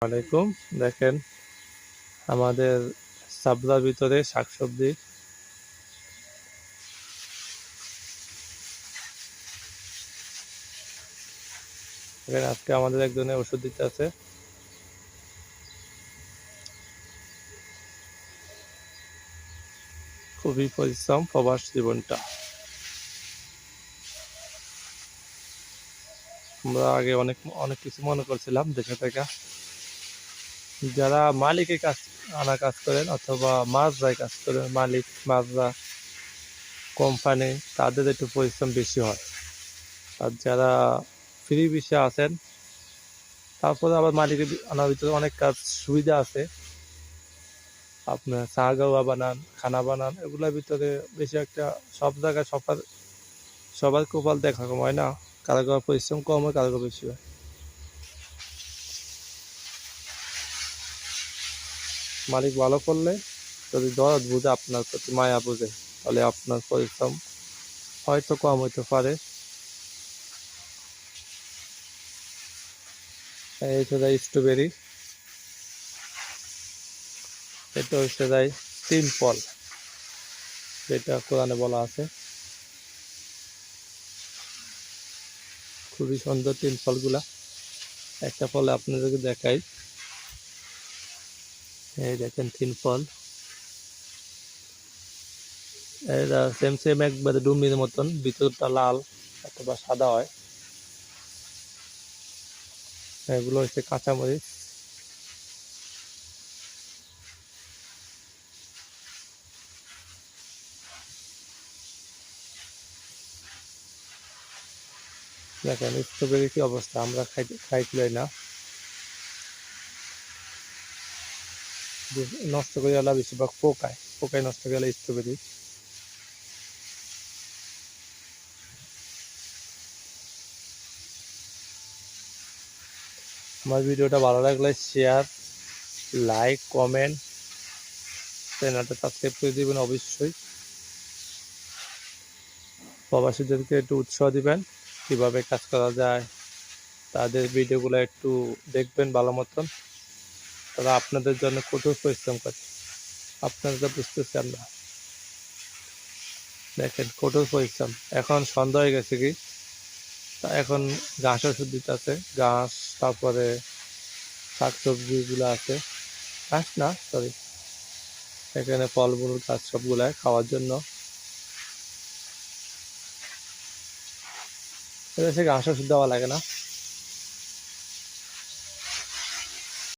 আলাইকুম। দেখেন আমাদের সাবলার ভিতরে শাকসবজি। এখানে আজকে আমাদের একজনে ওষুধ দিতে আছে। খুবই পরিশ্রম প্রবাস জীবনটা। আমরা আগে অনেক অনেক কিছু মনে করছিলাম দেশে থেকে। যারা মালিকের কাজ আনা কাজ করেন অথবা মাছরাই কাজ করেন, মালিক মাছরা কোম্পানি, তাদের একটু পরিশ্রম বেশি হয়। আর যারা ফ্রি বিষয়ে আছেন, তারপরে আবার মালিকের আনার ভিতরে অনেক কাজ সুবিধা আছে। আপনার চা গাওয়া বানান, খানা বানান, এগুলোর ভিতরে বেশি একটা সব জায়গায় সবার কপাল দেখা কম হয় না। কারো কারো পরিশ্রম কম হয়, কারো কারো বেশি হয়। মালিক ভালো করলে, যদি দরদ বুঝে, আপনার প্রতি মায়া বুঝে, তাহলে আপনার পরিশ্রম হয়তো কম হইতে পারে। এই হচ্ছে যায় স্ট্রবেরি, এটা হচ্ছে যায় তিন ফল, যেটা কোরআনে বলা আছে। খুবই সুন্দর তিন ফলগুলা। একটা ফলে আপনাদেরকে দেখাই, এই দেখেন তিন ফল। এটা সেম সেম একবারে ডুমির মতন, ভিতরটা লাল অথবা সাদা হয়। এগুলো হচ্ছে কাঁচামরিচ। দেখেন স্ট্রবেরি কি অবস্থা, আমরা খাইতে না, নষ্ট করে গেলা বেশিরভাগ পোকায় নষ্ট করে গেলে স্ট্রবেরি। আমার ভিডিওটা ভালো লাগলে শেয়ার, লাইক, কমেন্ট, চ্যানেলটা সাবস্ক্রাইব করে দিবেন অবশ্যই। প্রবাসীদেরকে একটু উৎসাহ দিবেন, কিভাবে কাজ করা যায়, তাদের ভিডিওগুলো একটু দেখবেন ভালো মতন। তারা আপনাদের জন্য কঠোর পরিশ্রম করে, আপনারা তো বুঝতেছেন না। দেখেন কঠোর পরিশ্রম। এখন সন্ধ্যা হয়ে গেছে কি, এখন ঘাস ওষুধ দিতে আছে, ঘাস, তারপরে শাকসবজিগুলো আছে, ঘাস না সরি, এখানে ফলমূল গাছ সবগুলা খাওয়ার জন্য। এটা সে ঘাস ওষুধ দেওয়া লাগে না।